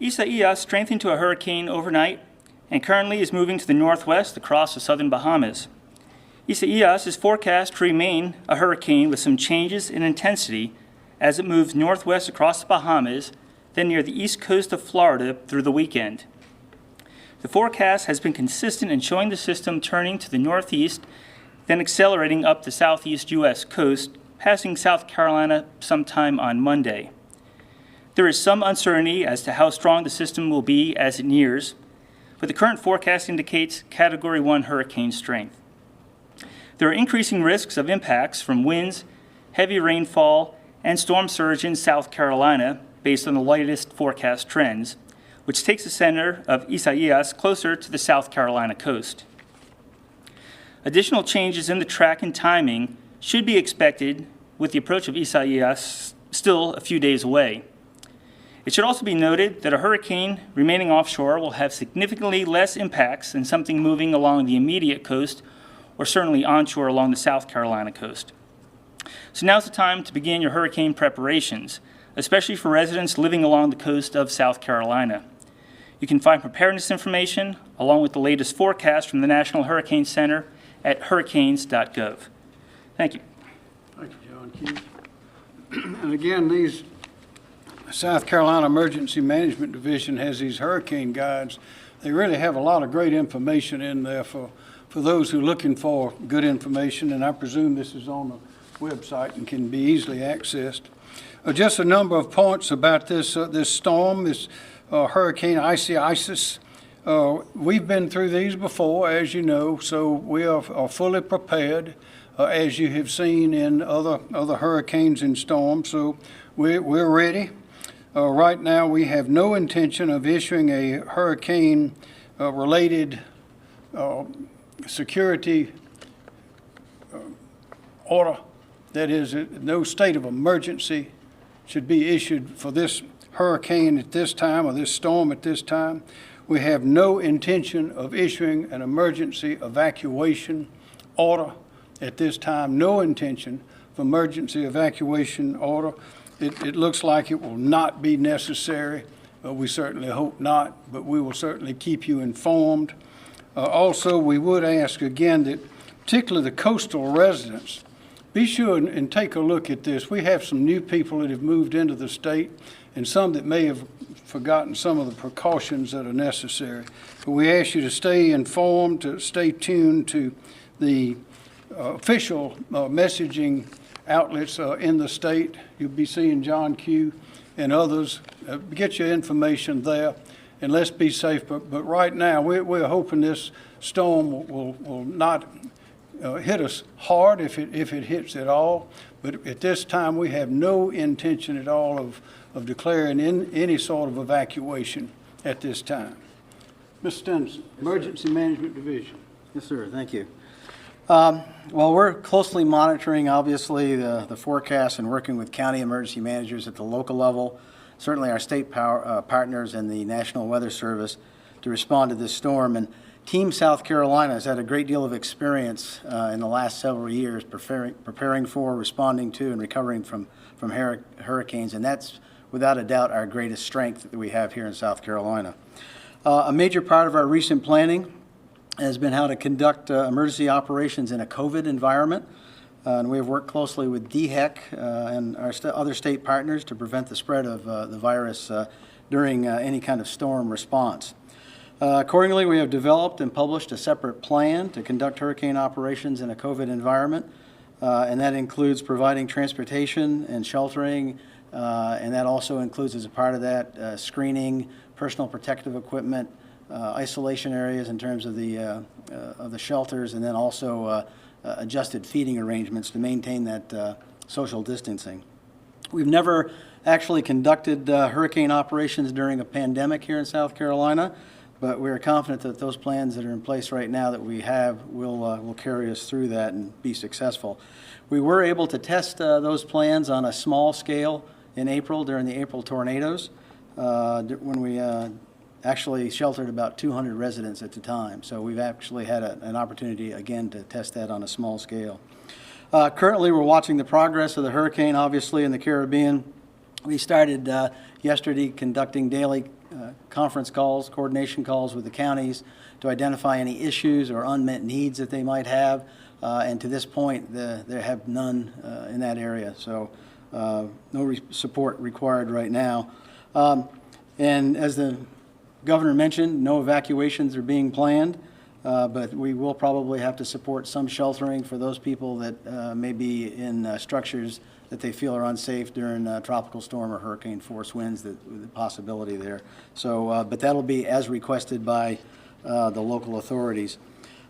Isaias strengthened to a hurricane overnight and currently is moving to the northwest across the southern Bahamas. Isaias is forecast to remain a hurricane with some changes in intensity as it moves northwest across the Bahamas, then near the east coast of Florida through the weekend. The forecast has been consistent in showing the system turning to the northeast, then accelerating up the southeast U.S. coast, passing South Carolina sometime on Monday. There is some uncertainty as to how strong the system will be as it nears, but the current forecast indicates Category 1 hurricane strength. There are increasing risks of impacts from winds, heavy rainfall, and storm surge in South Carolina based on the latest forecast trends, which takes the center of Isaias closer to the South Carolina coast. Additional changes in the track and timing should be expected with the approach of Isaias still a few days away. It should also be noted that a hurricane remaining offshore will have significantly less impacts than something moving along the immediate coast or certainly onshore along the South Carolina coast. So now's the time to begin your hurricane preparations, especially for residents living along the coast of South Carolina. You can find preparedness information along with the latest forecast from the National Hurricane Center at hurricanes.gov. Thank you. Thank you, John Q. And again, these South Carolina Emergency Management Division has these hurricane guides. They really have a lot of great information in there for those who are looking for good information, and I presume this is on the website and can be easily accessed. Just a number of points about this storm, this Hurricane Isaias. We've been through these before, as you know, so we are fully prepared, as you have seen in other hurricanes and storms. So we're ready. Right now, we have no intention of issuing a hurricane-related security order. That is, no state of emergency should be issued for this hurricane at this time or this storm at this time. We have no intention of issuing an emergency evacuation order at this time. No intention of emergency evacuation order. It looks like it will not be necessary. We certainly hope not, but we will certainly keep you informed. Also, we would ask again that particularly the coastal residents, be sure and take a look at this. We have some new people that have moved into the state and some that may have forgotten some of the precautions that are necessary. But we ask you to stay informed, to stay tuned to the official messaging outlets in the state. You'll be seeing John Q. and others. Get your information there, and let's be safe. But right now, we're hoping this storm will not hit us hard if it hits at all. But at this time, we have no intention at all of declaring any sort of evacuation at this time. Mr. Stenson, Emergency Management Division. Yes, sir. Thank you. Well, we're closely monitoring, obviously, the forecast and working with county emergency managers at the local level, certainly our state partners and the National Weather Service to respond to this storm. And Team South Carolina has had a great deal of experience in the last several years preparing for, responding to, and recovering from hurricanes, and that's without a doubt our greatest strength that we have here in South Carolina. A major part of our recent planning has been how to conduct emergency operations in a COVID environment. And we have worked closely with DHEC and our other state partners to prevent the spread of the virus during any kind of storm response. Accordingly, we have developed and published a separate plan to conduct hurricane operations in a COVID environment, and that includes providing transportation and sheltering, and that also includes, as a part of that, screening, personal protective equipment, isolation areas in terms of the shelters, and then also adjusted feeding arrangements to maintain that social distancing. We've never actually conducted hurricane operations during a pandemic here in South Carolina, but we're confident that those plans that are in place right now that we have will carry us through that and be successful. We were able to test those plans on a small scale in April during the April tornadoes when we actually sheltered about 200 residents at the time. So we've actually had an opportunity again to test that on a small scale. Currently, we're watching the progress of the hurricane, obviously, in the Caribbean. We started yesterday conducting daily conference calls, coordination calls with the counties to identify any issues or unmet needs that they might have. And to this point, they have none in that area. So no support required right now. And as the governor mentioned, no evacuations are being planned, but we will probably have to support some sheltering for those people that may be in structures that they feel are unsafe during tropical storm or hurricane force winds, the possibility there. So, but that'll be as requested by the local authorities.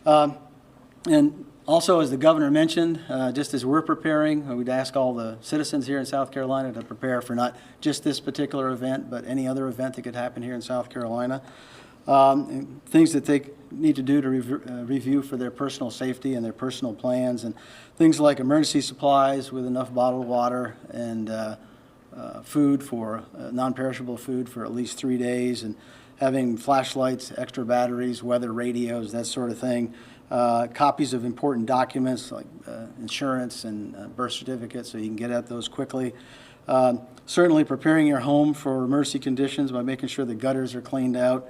And also, as the governor mentioned, just as we're preparing, we'd ask all the citizens here in South Carolina to prepare for not just this particular event, but any other event that could happen here in South Carolina. And things that they need to do to review for their personal safety and their personal plans, and things like emergency supplies with enough bottled water and food for non-perishable food for at least 3 days, and having flashlights, extra batteries, weather radios, that sort of thing. Copies of important documents like insurance and birth certificates so you can get at those quickly. Certainly preparing your home for emergency conditions by making sure the gutters are cleaned out,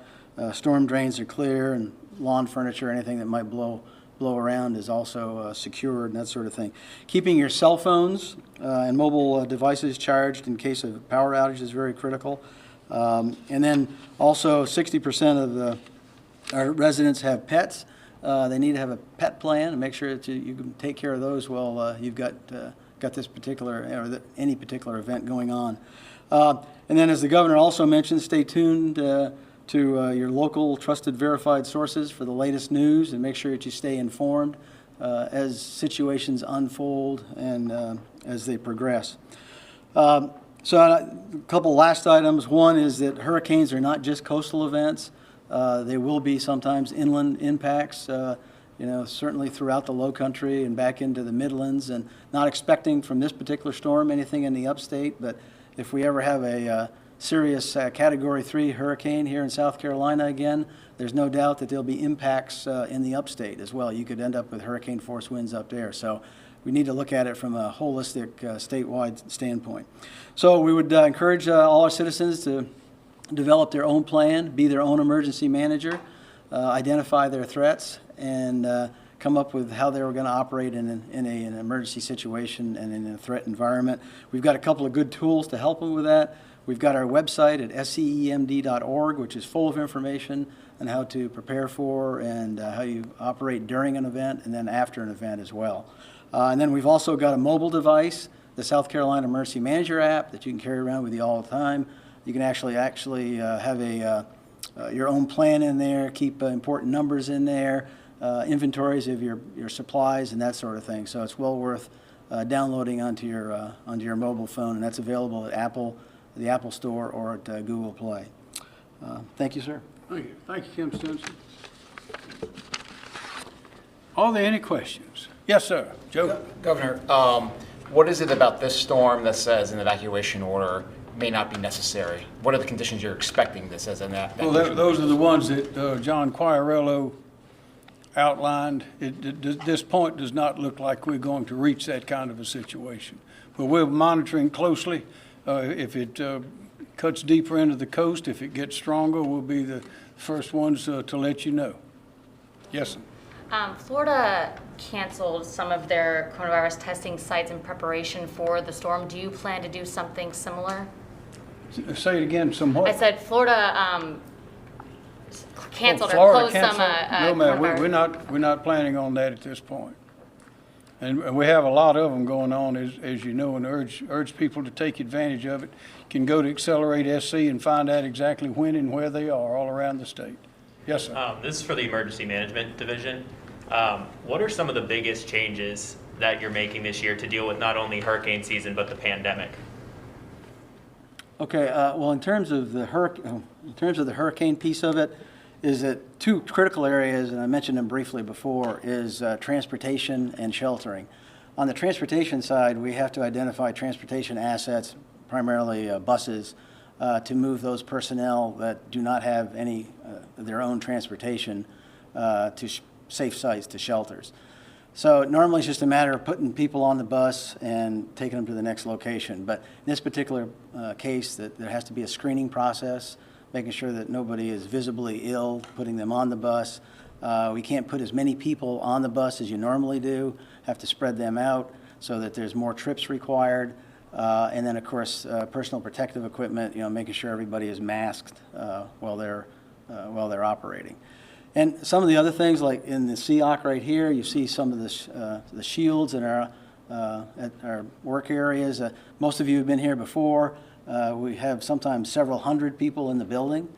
storm drains are clear, and lawn furniture, anything that might blow around is also secured and that sort of thing. Keeping your cell phones and mobile devices charged in case of power outage is very critical. And then also 60% of our residents have pets. They need to have a pet plan and make sure that you can take care of those while you've got this particular or any particular event going on. And then, as the governor also mentioned, stay tuned to your local trusted verified sources for the latest news, and make sure that you stay informed as situations unfold and as they progress. So a couple last items. One is that hurricanes are not just coastal events. They will be sometimes inland impacts, certainly throughout the low country and back into the Midlands, and not expecting from this particular storm anything in the upstate, but if we ever have a serious Category 3 hurricane here in South Carolina again, there's no doubt that there'll be impacts in the upstate as well. You could end up with hurricane force winds up there. So we need to look at it from a holistic statewide standpoint. So we would encourage all our citizens to develop their own plan, be their own emergency manager, identify their threats, and come up with how they were going to operate in an emergency situation and in a threat environment. We've got a couple of good tools to help them with that. We've got our website at scemd.org, which is full of information on how to prepare for and how you operate during an event and then after an event as well. And then we've also got a mobile device, the South Carolina Emergency Manager app that you can carry around with you all the time. You can actually have your own plan in there, keep important numbers in there, inventories of your supplies and that sort of thing. So it's well worth downloading onto your mobile phone, and that's available at the Apple Store or at Google Play. Thank you, sir. Thank you, Kim Stinson. Are there any questions? Yes, sir. Joe? Governor, what is it about this storm that says an evacuation order may not be necessary? What are the conditions you're expecting this as an evacuation? Well, those are the ones that John Quagliarello outlined. At this point does not look like we're going to reach that kind of a situation. But we're monitoring closely. If it cuts deeper into the coast, if it gets stronger, we'll be the first ones to let you know. Yes, sir. Florida canceled some of their coronavirus testing sites in preparation for the storm. Do you plan to do something similar? Say it again, somewhat. I said Florida canceled or Florida closed canceled? some No, ma'am, coronavirus. we're not planning on that at this point. And we have a lot of them going on, as you know, and urge people to take advantage of it. You can go to Accelerate SC and find out exactly when and where they are all around the state. Yes, sir. This is for the Emergency Management Division. What are some of the biggest changes that you're making this year to deal with not only hurricane season, but the pandemic? Okay, well, in terms of the hurricane piece of it, is that two critical areas, and I mentioned them briefly before, is transportation and sheltering. On the transportation side, we have to identify transportation assets, primarily buses, to move those personnel that do not have any their own transportation to safe sites, to shelters. So normally it's just a matter of putting people on the bus and taking them to the next location. But in this particular case, that there has to be a screening process making sure that nobody is visibly ill, putting them on the bus. We can't put as many people on the bus as you normally do, have to spread them out so that there's more trips required. And then, of course, personal protective equipment, making sure everybody is masked while they're operating. And some of the other things, like in the SEOC right here, you see some of the shields in at our work areas. Most of you have been here before. We have sometimes several hundred people in the building,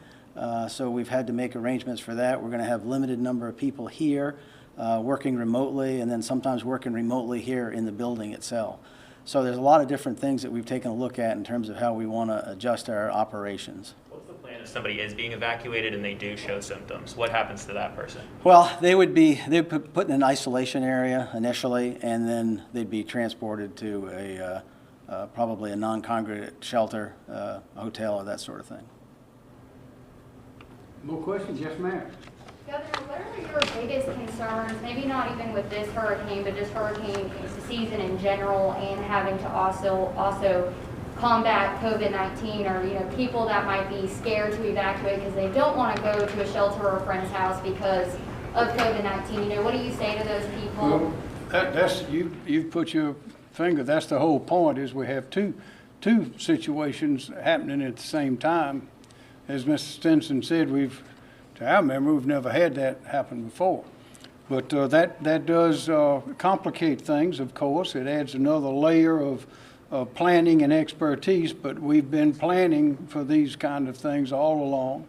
so we've had to make arrangements for that. We're going to have limited number of people here working remotely, and then sometimes working remotely here in the building itself. So there's a lot of different things that we've taken a look at in terms of how we want to adjust our operations. What's the plan if somebody is being evacuated and they do show symptoms? What happens to that person? Well, they'd be put in an isolation area initially, and then they'd be transported to probably a non-congregate shelter, a hotel, or that sort of thing. More questions? Yes, ma'am. Governor, what are your biggest concerns, maybe not even with this hurricane, but just hurricane season in general, and having to also combat COVID-19, or people that might be scared to evacuate because they don't want to go to a shelter or a friend's house because of COVID-19? What do you say to those people? Well, that's you've put your finger. That's the whole point. Is we have two situations happening at the same time. As Mr. Stinson said, to our memory, we've never had that happen before. But that does complicate things, of course. It adds another layer of planning and expertise, but we've been planning for these kind of things all along.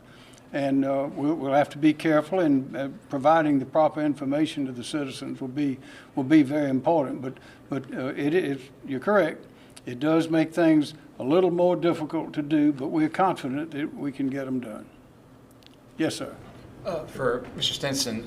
And we'll have to be careful, and providing the proper information to the citizens will be very important. But it is, you're correct, it does make things a little more difficult to do, but we're confident that we can get them done. Yes, sir. For Mr. Stinson,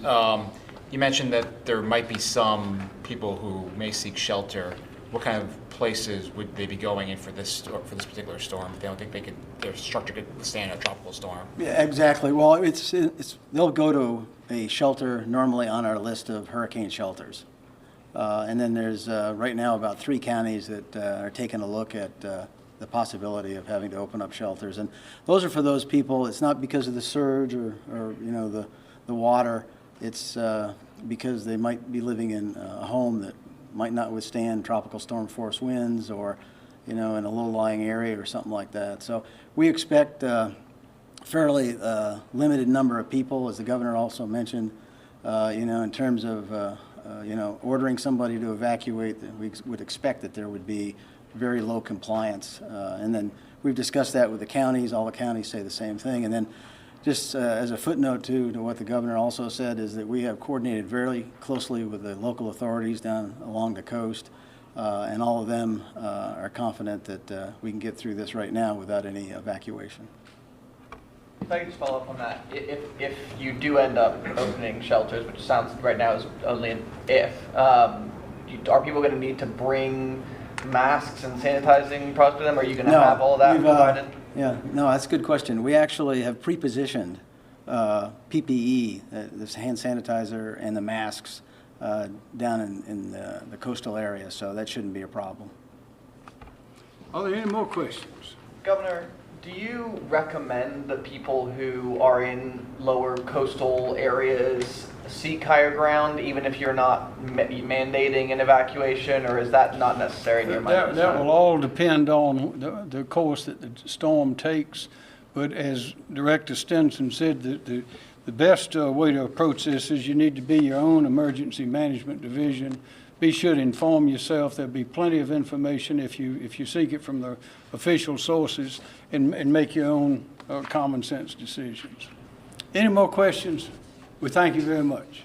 you mentioned that there might be some people who may seek shelter. What kind of places would they be going in for this particular storm? They don't think their structure could withstand a tropical storm. Yeah, exactly. Well, they'll go to a shelter normally on our list of hurricane shelters. And then there's right now about 3 counties that are taking a look at the possibility of having to open up shelters. And those are for those people. It's not because of the surge or the water. It's because they might be living in a home that might not withstand tropical storm force winds, or in a low-lying area or something like that. So we expect fairly limited number of people, as the governor also mentioned, in terms of ordering somebody to evacuate. We would expect that there would be very low compliance. And then we've discussed that with the counties. All the counties say the same thing. And then just as a footnote to what the governor also said, is that we have coordinated very closely with the local authorities down along the coast, and all of them are confident that we can get through this right now without any evacuation. If I could just follow up on that, if you do end up opening shelters, which sounds right now is only an if, are people going to need to bring masks and sanitizing products with them? Or are you going to have all of that provided? Yeah, no, that's a good question. We actually have pre-positioned PPE, this hand sanitizer and the masks down in the coastal area, so that shouldn't be a problem. Are there any more questions? Governor, do you recommend that people who are in lower coastal areas seek higher ground, even if you're not mandating an evacuation, or is that not necessary in your mind? That will all depend on the course that the storm takes. But as Director Stinson said, the best way to approach this is you need to be your own emergency management division. Be sure to inform yourself. There'll be plenty of information if you seek it from the official sources, and make your own common sense decisions. Any more questions? We thank you very much.